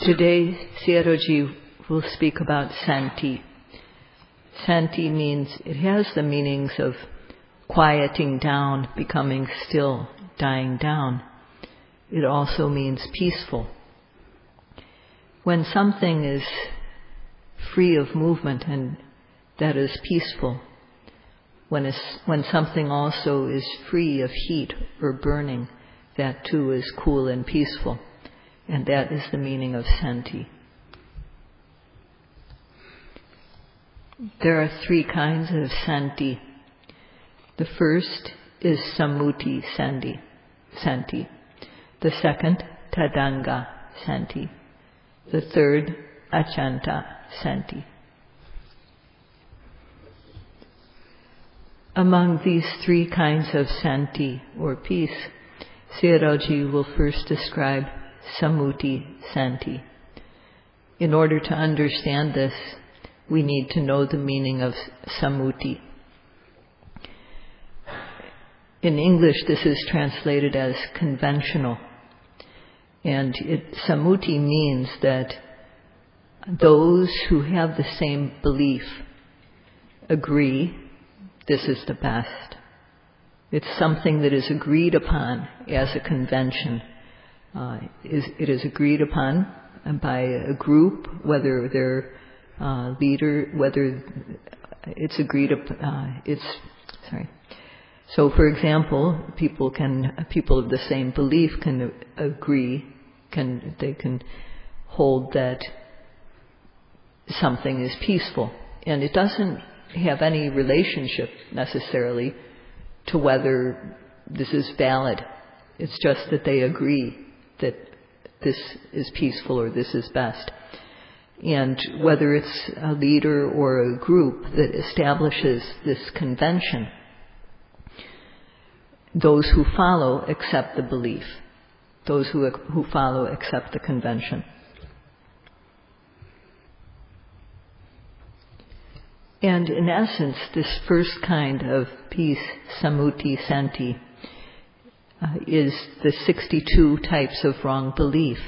Today, Sayadaw will speak about Santi. Santi means, it has the meanings of quieting down, becoming still, dying down. It also means peaceful. When something is free of movement, and that is peaceful. When something also is free of heat or burning, that too is cool and peaceful. And that is the meaning of Santi. There are three kinds of Santi. The first is Sammuti Santi. The second, Tadanga Santi. The third, Achanta Santi. Among these three kinds of Santi, or peace, Sayadaw will first describe Sammuti Santi. In order to understand this, we need to know the meaning of Sammuti. In English, this is translated as conventional. And Sammuti means that those who have the same belief agree this is the best. It's something that is agreed upon as a convention. It is agreed upon by a group, whether they're leader, whether it's agreed upon. So, for example, people of the same belief can agree. They can hold that something is peaceful, and it doesn't have any relationship necessarily to whether this is valid. It's just that they agree that this is peaceful or this is best. And whether it's a leader or a group that establishes this convention, those who follow accept the belief. Those who follow accept the convention. And in essence, this first kind of peace, Sammuti Santi, is the 62 types of wrong belief.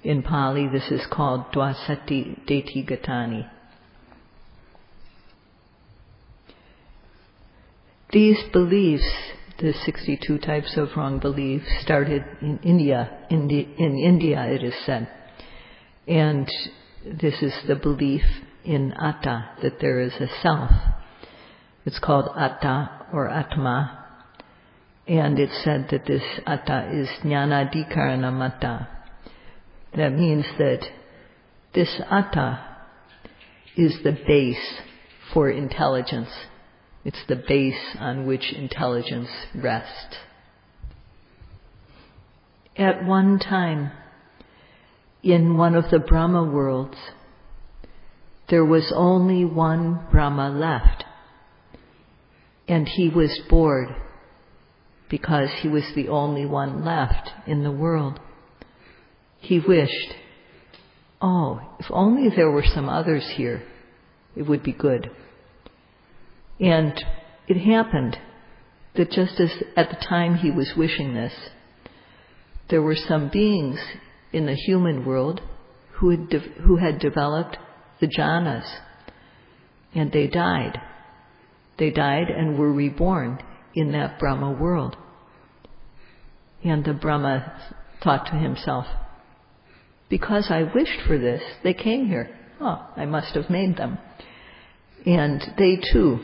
In Pali, this is called Dvasati Deti Gatani. These beliefs, the 62 types of wrong belief, started in India. In India, it is said. And this is the belief in Atta, that there is a self. It's called Atta or Atma. And it's said that this Atta is Jnanadikarana Mata. That means that this Atta is the base for intelligence. It's the base on which intelligence rests. At one time, in one of the Brahma worlds, there was only one Brahma left. And he was bored because he was the only one left in the world. He wished, if only there were some others here, it would be good. And it happened that just as at the time he was wishing this, there were some beings in the human world who had developed the jhanas, and they died. They died and were reborn in that Brahma world. And the Brahma thought to himself, because I wished for this, they came here. I must have made them. And they too,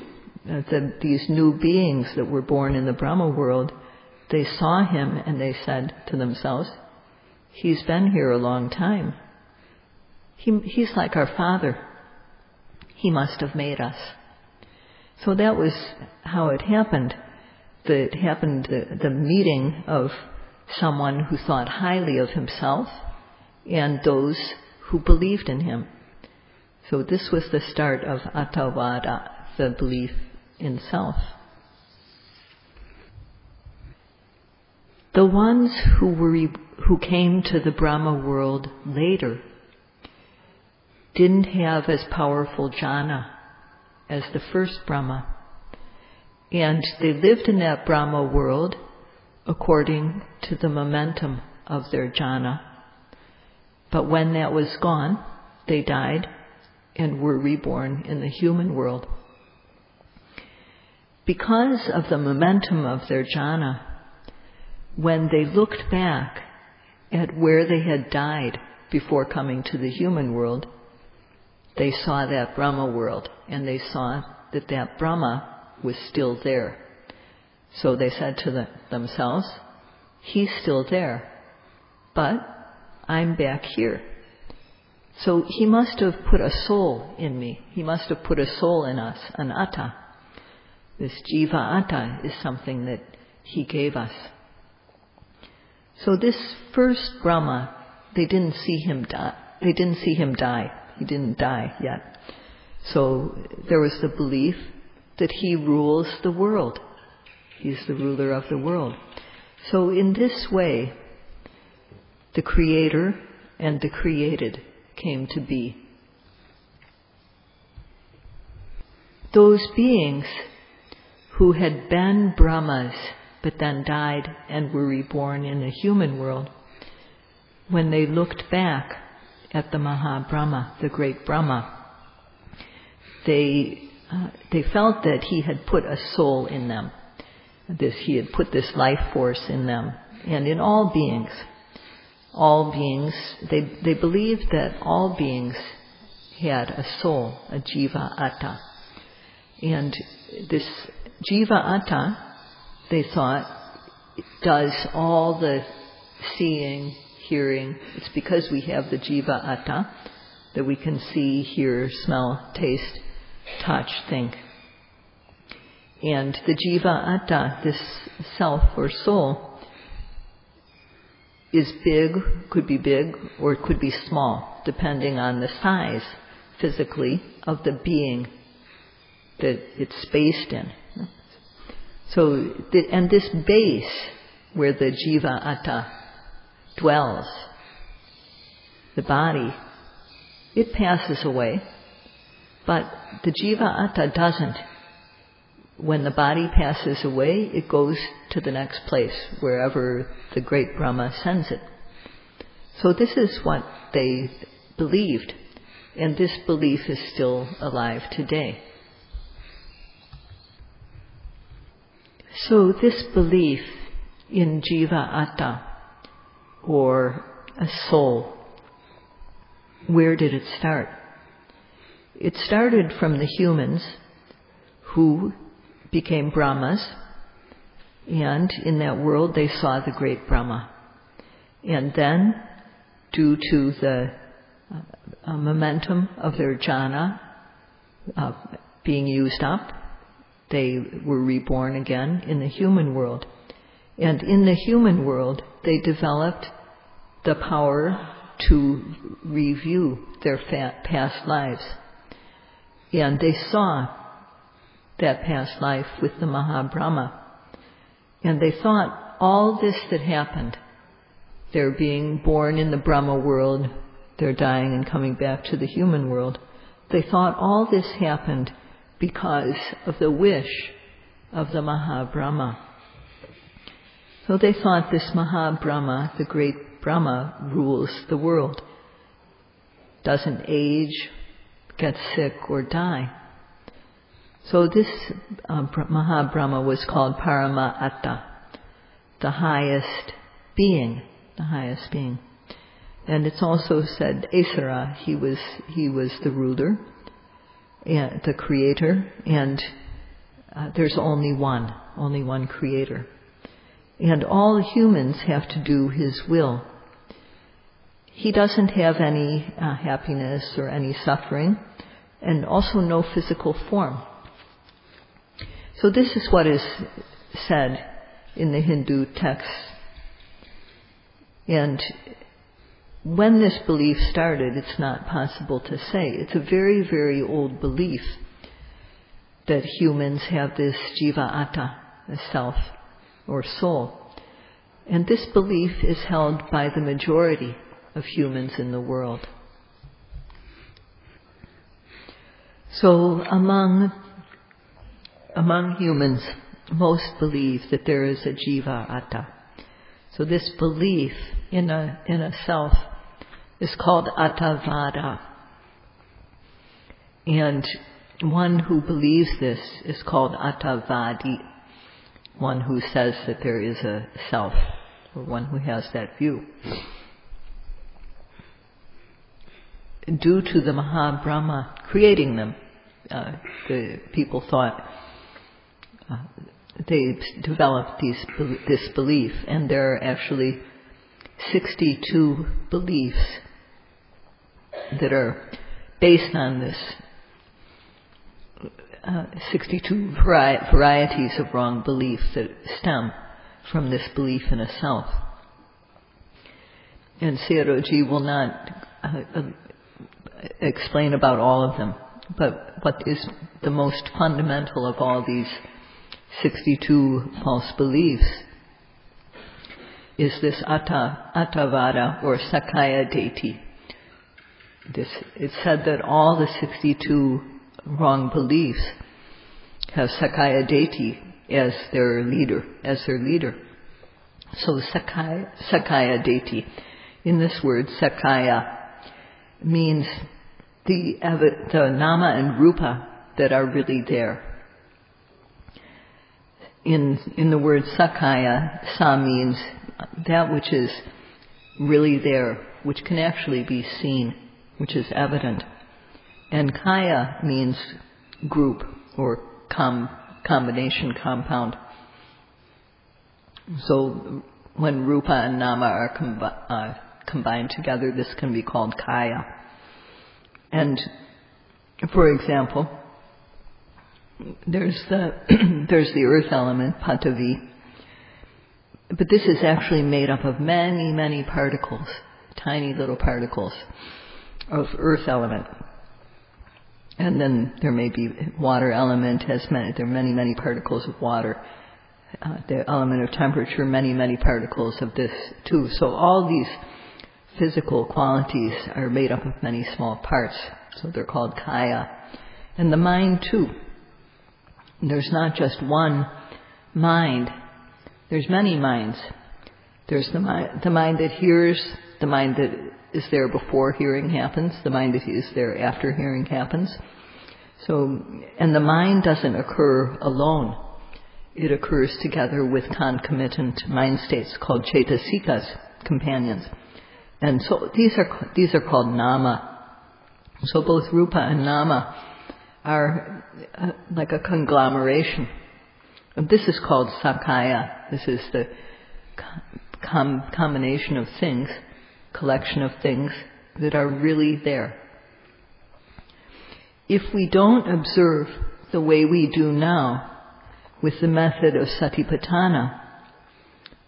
these new beings that were born in the Brahma world, they saw him and they said to themselves, he's been here a long time. He's like our father. He must have made us. So that was how it happened. The meeting of someone who thought highly of himself and those who believed in him. So this was the start of Attavada, the belief in self. The ones who came to the Brahma world later didn't have as powerful jhana as the first Brahma. And they lived in that Brahma world according to the momentum of their jhana. But when that was gone, they died and were reborn in the human world. Because of the momentum of their jhana, when they looked back at where they had died before coming to the human world, they saw that Brahma world, and they saw that that Brahma was still there. So they said to themselves, he's still there, but I'm back here. So he must have put a soul in me. He must have put a soul in us, an atta. This jiva atta is something that he gave us. So this first Brahma, they didn't see him die. He didn't die yet. So there was the belief that he rules the world. He's the ruler of the world. So in this way, the creator and the created came to be. Those beings who had been Brahmas but then died and were reborn in the human world, when they looked back at the Maha Brahma, the great Brahma, they felt that he had put a soul in them. He had put this life force in them, and in all beings. They believed that all beings had a soul, a jiva atta. And this jiva atta, they thought, does all the seeing, hearing. It's because we have the jiva atta that we can see, hear, smell, taste, touch, think. And the jiva atta, this self or soul, is big, could be big, or it could be small, depending on the size, physically, of the being that it's spaced in. So, and this base, where the jiva atta dwells, the body, it passes away, but the jiva atta doesn't. When the body passes away, it goes to the next place, wherever the great Brahma sends it. So this is what they believed, and this belief is still alive today. So this belief in jiva atta, or a soul, where did it start? It started from the humans who became Brahmas, and in that world they saw the great Brahma. And then, due to the momentum of their jhana being used up, they were reborn again in the human world. And in the human world, they developed the power to review their past lives. And they saw that past life with the Maha Brahma. And they thought all this that happened, their being born in the Brahma world, their dying and coming back to the human world, they thought all this happened because of the wish of the Maha Brahma. So they thought this Maha Brahma, the great Brahma, rules the world, doesn't age, get sick or die. So this Maha Brahma was called Parama Atta, the highest being, And it's also said Esara, he was the ruler, and the creator, and there's only one creator. And all humans have to do his will. He doesn't have any happiness or any suffering, and also no physical form. So this is what is said in the Hindu texts. And when this belief started, it's not possible to say. It's a very, very old belief that humans have this jiva atta, a self or soul. And this belief is held by the majority of humans in the world. So among humans, most believe that there is a jiva atta. So this belief in a self is called Theravada. And one who believes this is called Theravādi, one who says that there is a self, or one who has that view. Due to the Mahabrahma creating them, the people thought they developed this belief, and there are actually 62 beliefs that are based on this, 62 varieties of wrong belief that stem from this belief in a self. And Sayadaw will not explain about all of them, but what is the most fundamental of all these 62 false beliefs is this Theravada or Sakaya deity. It's said that all the 62 wrong beliefs have Sakaya deity as their leader. So Sakaya deity, in this word Sakaya, means the nama and rupa that are really there. In the word Sakaya, sa means that which is really there, which can actually be seen, which is evident. And kaya means group or combination, compound. So when rupa and nama are combined together, this can be called kaya. And for example, there's the earth element, Patavi, but this is actually made up of many, many particles, tiny little particles of earth element. And then there may be water element, there are many, many particles of water. The element of temperature, many, many particles of this too. So all these physical qualities are made up of many small parts. So they're called kaya. And the mind too. There's not just one mind. There's many minds. There's the mind that hears, the mind that is there before hearing happens, the mind that is there after hearing happens. So, and the mind doesn't occur alone. It occurs together with concomitant mind states called cetasikas, companions. And so these are called nama. So both rupa and nama are like a conglomeration. And this is called sakaya. This is the combination of things, collection of things that are really there. If we don't observe the way we do now with the method of satipatthana,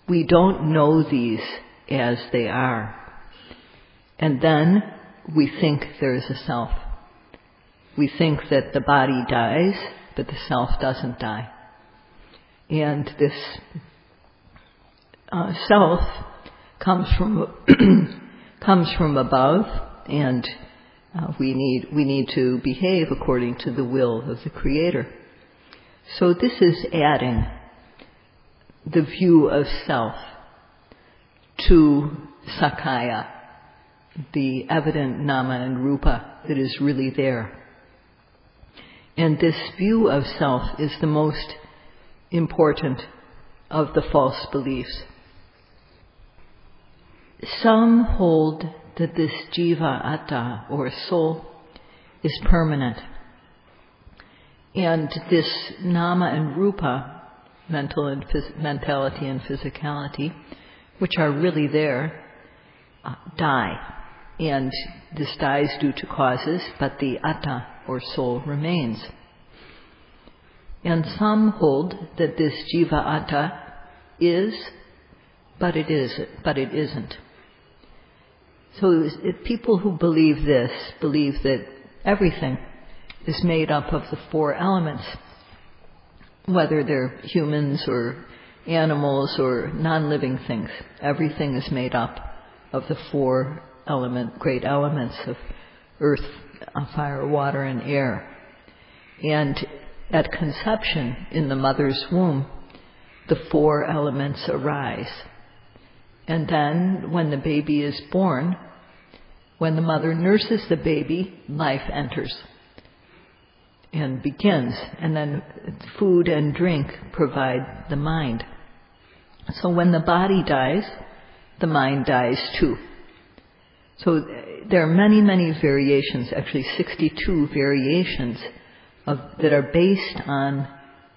we don't know these as they are. And then we think there is a self. We think that the body dies, but the self doesn't die. And this self comes from above, and we need to behave according to the will of the Creator. So this is adding the view of self to sakaya, the evident nama and rupa that is really there. And this view of self is the most important of the false beliefs. Some hold that this jiva atta, or soul, is permanent. And this nama and rupa, mentality and physicality, which are really there, die. And this dies due to causes, but the atta, or soul, remains. And some hold that this jiva atta is, but it isn't. So people who believe this believe that everything is made up of the four elements, whether they're humans or animals or non-living things. Everything is made up of the four great elements of earth, fire, water, and air. And at conception, in the mother's womb, the four elements arise. And then, when the baby is born, when the mother nurses the baby, life enters and begins, and then food and drink provide the mind. So when the body dies, the mind dies too. So there are many, many variations, actually 62 variations that are based on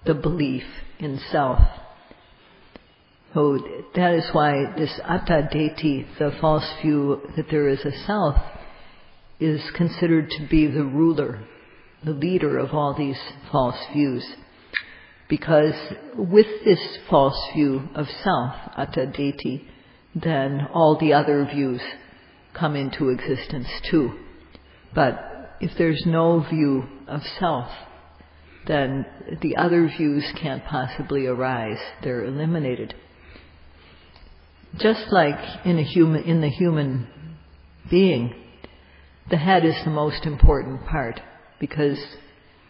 the belief in self. So that is why this atta detti, the false view that there is a self, is considered to be the ruler, the leader of all these false views. Because with this false view of self, atta detti, then all the other views come into existence too. But if there's no view of self, then the other views can't possibly arise. They're eliminated. Just like in the human being, the head is the most important part, because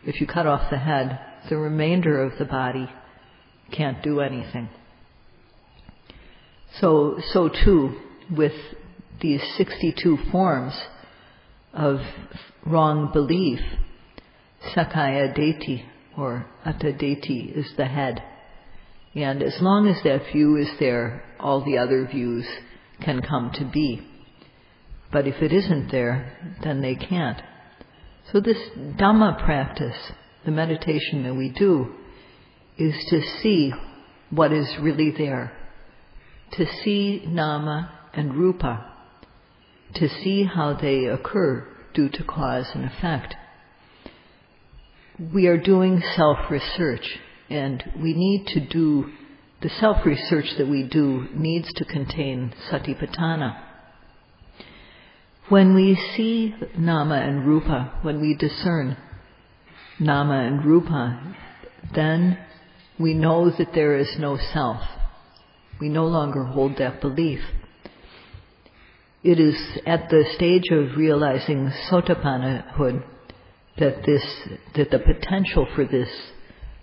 if you cut off the head, the remainder of the body can't do anything. So too with these 62 forms of wrong belief, Sakkaya Detti or Atta Detti is the head. And as long as that view is there, all the other views can come to be. But if it isn't there, then they can't. So this Dhamma practice, the meditation that we do, is to see what is really there. To see nama and rupa. To see how they occur due to cause and effect. We are doing self-research, and we need to do, the self-research that we do needs to contain satipatthana. When we see nama and rupa, when we discern nama and rupa, then we know that there is no self. We no longer hold that belief. It is at the stage of realizing sotapannahood that the potential for this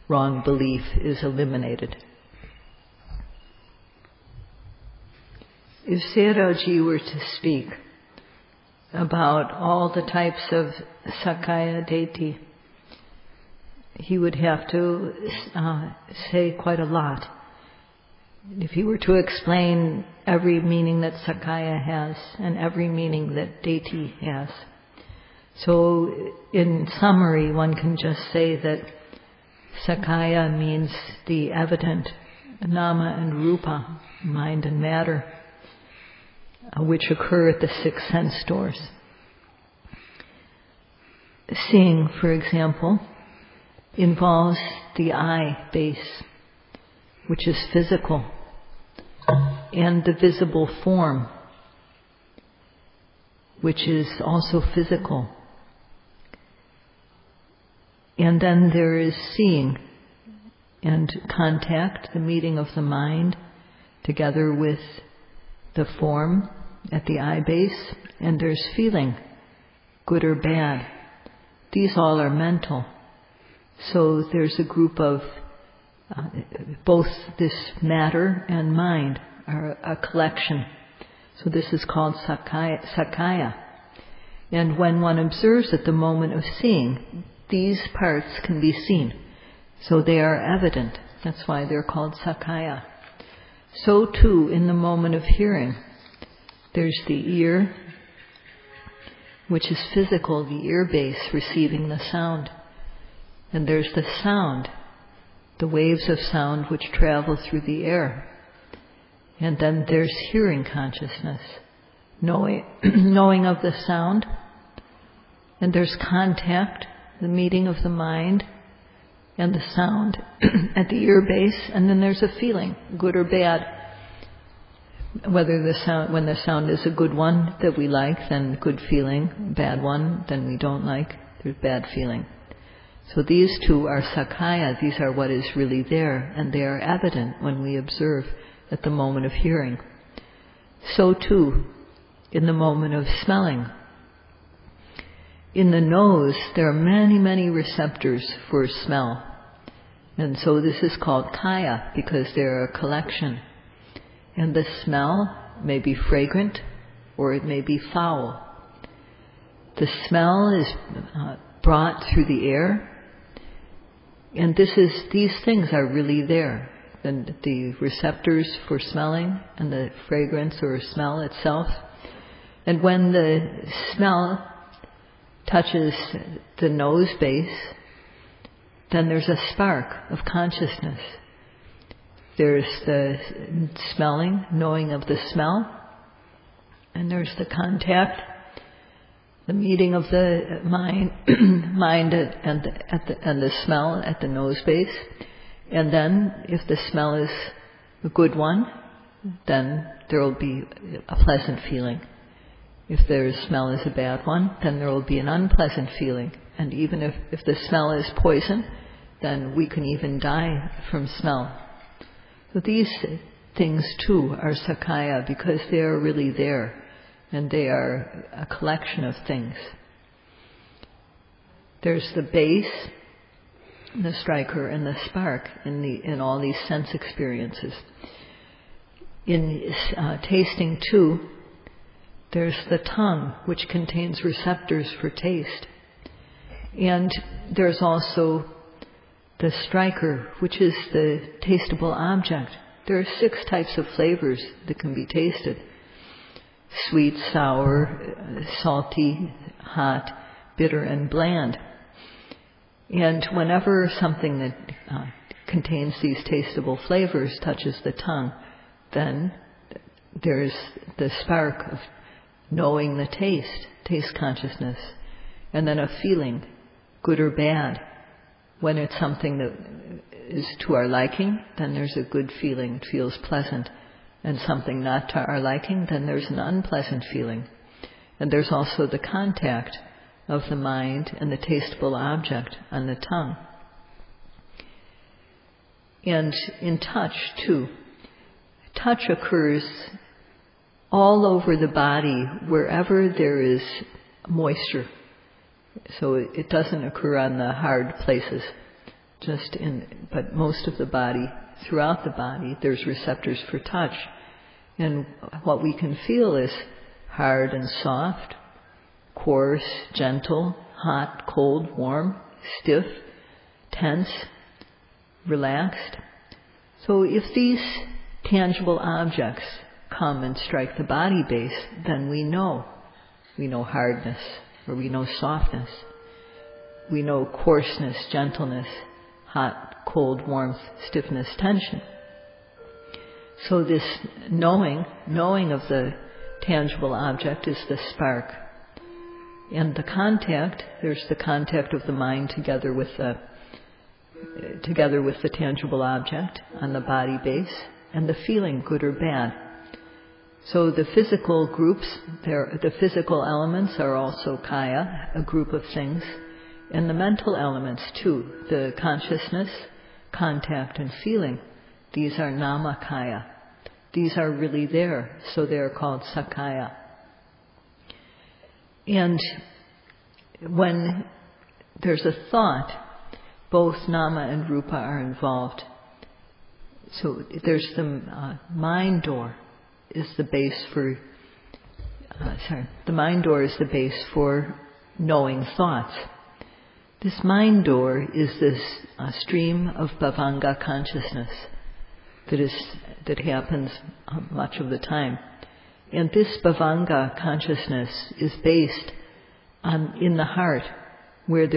wrong belief is eliminated. If Sayadaw were to speak about all the types of Sakkaya Detti, he would have to say quite a lot. If he were to explain every meaning that Sakkaya has and every meaning that Detti has. So in summary, one can just say that Sakkaya means the evident nama and rupa, mind and matter, which occur at the 6 sense doors. Seeing, for example, involves the eye base, which is physical, and the visible form, which is also physical. And then there is seeing and contact, the meeting of the mind together with the form at the eye base, and there's feeling, good or bad. These all are mental. So there's a group of both this matter and mind are a collection. So this is called Sakkaya. And when one observes at the moment of seeing, these parts can be seen. So they are evident. That's why they're called Sakkaya. So too, in the moment of hearing, there's the ear, which is physical, the ear base receiving the sound. And there's the sound, the waves of sound which travel through the air. And then there's hearing consciousness, knowing of the sound. And there's contact, the meeting of the mind and the sound at the ear base. And then there's a feeling, good or bad. Whether when the sound is a good one that we like, then good feeling, bad one, then we don't like, there's bad feeling. So these two are Sakkaya, these are what is really there, and they are evident when we observe at the moment of hearing. So too, in the moment of smelling. In the nose, there are many, many receptors for smell. And so this is called kaya, because they're a collection. And the smell may be fragrant, or it may be foul. the smell is brought through the air, and these things are really there. The receptors for smelling and the fragrance or smell itself. And when the smell touches the nose base, then there's a spark of consciousness. There's the smelling, knowing of the smell, and there's the contact, the meeting of the mind and the smell at the nose base. And then, if the smell is a good one, then there will be a pleasant feeling. If the smell is a bad one, then there will be an unpleasant feeling. And even if the smell is poison, then we can even die from smell. So these things too are sakkaya because they are really there, and they are a collection of things. There's the base, the striker, and the spark in all these sense experiences. In tasting too, there's the tongue, which contains receptors for taste. And there's also the striker, which is the tasteable object. There are 6 types of flavors that can be tasted: sweet, sour, salty, hot, bitter, and bland. And whenever something that contains these tasteable flavors touches the tongue, then there's the spark of knowing the taste consciousness, and then a feeling, good or bad. When it's something that is to our liking, then there's a good feeling, it feels pleasant. And something not to our liking, then there's an unpleasant feeling. And there's also the contact of the mind and the tasteable object on the tongue. And in touch too. Touch occurs all over the body wherever there is moisture. So it doesn't occur on the hard places, but most of the body, throughout the body, there's receptors for touch. And what we can feel is hard and soft, coarse, gentle, hot, cold, warm, stiff, tense, relaxed. So if these tangible objects come and strike the body base, then we know hardness, or we know softness. We know coarseness, gentleness, hot, cold, warmth, stiffness, tension. So this knowing of the tangible object is the spark. And the contact, there's the contact of the mind together with the tangible object on the body base, and the feeling, good or bad. So the physical groups, the physical elements are also kaya, a group of things, and the mental elements too, the consciousness, contact, and feeling. These are namakaya. These are really there, so they are called sakkaya. And when there's a thought, both nama and rupa are involved. So there's the mind door is the base for, the mind door is the base for knowing thoughts. This mind door is this stream of bhavanga consciousness that happens much of the time. And this bhavanga consciousness is based in the heart, where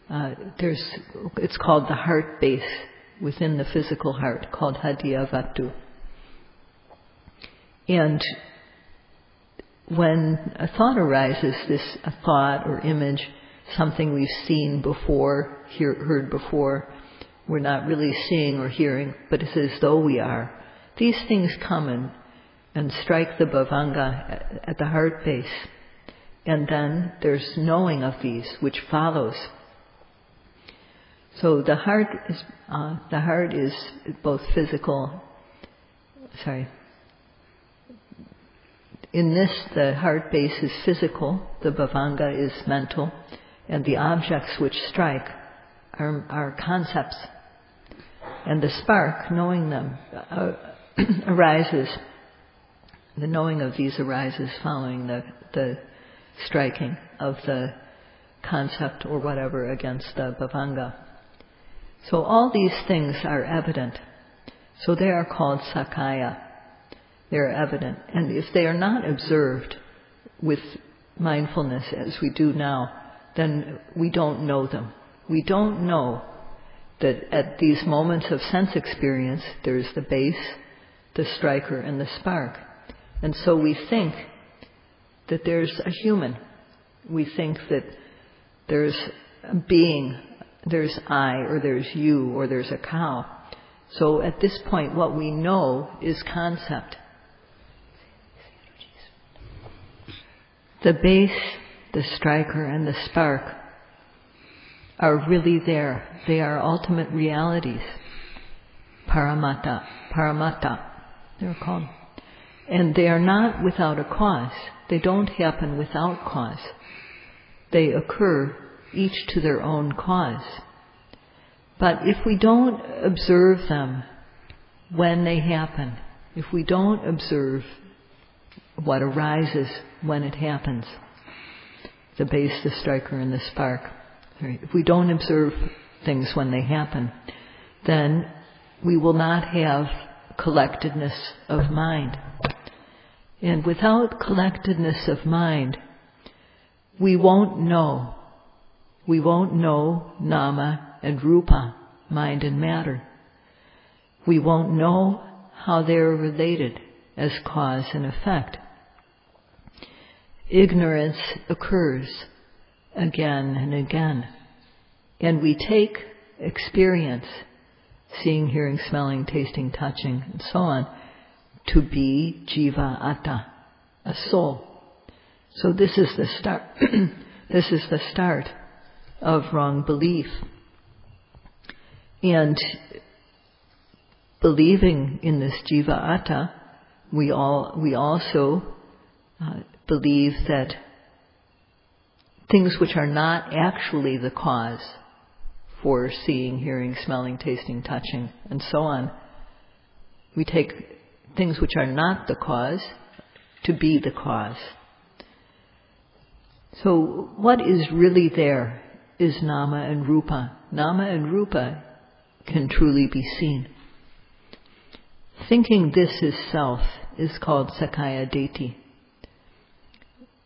it's called the heart base within the physical heart, called hadiyavatu. And when a thought arises, a thought or image, something we've seen before, heard before, we're not really seeing or hearing, but it's as though we are. These things come and strike the bhavanga at the heart base. And then there's knowing of these, which follows. So the heart is both physical. In this, the heart base is physical, the bhavanga is mental, and the objects which strike are concepts. And the spark, knowing them, arises. The knowing of these arises following the striking of the concept or whatever against the bhavanga. So all these things are evident. So they are called sakkaya. They are evident. And if they are not observed with mindfulness as we do now, then we don't know them. We don't know that at these moments of sense experience, there's the base, the striker, and the spark. And so we think that there's a human. We think that there's a being, there's I, or there's you, or there's a cow. So at this point, what we know is concept. The base, the striker, and the spark are really there. They are ultimate realities. Paramata, they're called. And they are not without a cause. They don't happen without cause. They occur each to their own cause. But if we don't observe them when they happen, if we don't observe what arises when it happens, the base, the striker, and the spark, if we don't observe things when they happen, then we will not have collectedness of mind. And without collectedness of mind, we won't know. We won't know nama and rupa, mind and matter. We won't know how they are related as cause and effect. Ignorance occurs again and again. And we take experience, seeing, hearing, smelling, tasting, touching, and so on, to be jiva atta, a soul. So this is the start. This is the start of wrong belief. And believing in this jiva atta, we also believe that things which are not actually the cause for seeing, hearing, smelling, tasting, touching, and so on, we take things which are not the cause to be the cause. So what is really there is nama and rupa. Nama and rupa can truly be seen. Thinking this is self is called sakkaya ditthi.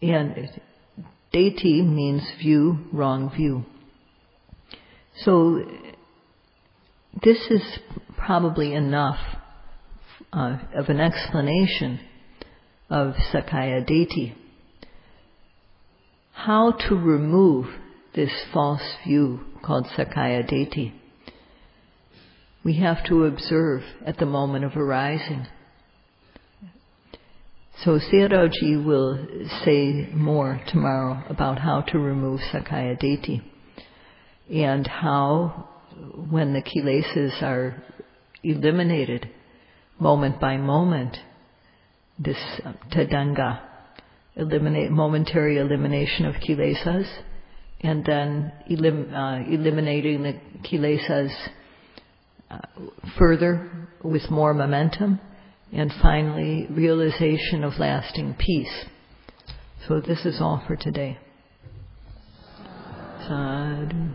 And ditthi means view, wrong view. So this is probably enough of an explanation of sakkaya ditthi. How to remove this false view called sakkaya ditthi? We have to observe at the moment of arising. So Sayadaw will say more tomorrow about how to remove sakkaya ditthi and how, when the kilesas are eliminated moment by moment, this tadanga, momentary elimination of kilesas, and then eliminating the kilesas further with more momentum, and finally realization of lasting peace. So this is all for today. Sadhu,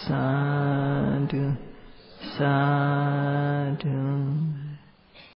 sadhu, sadhu.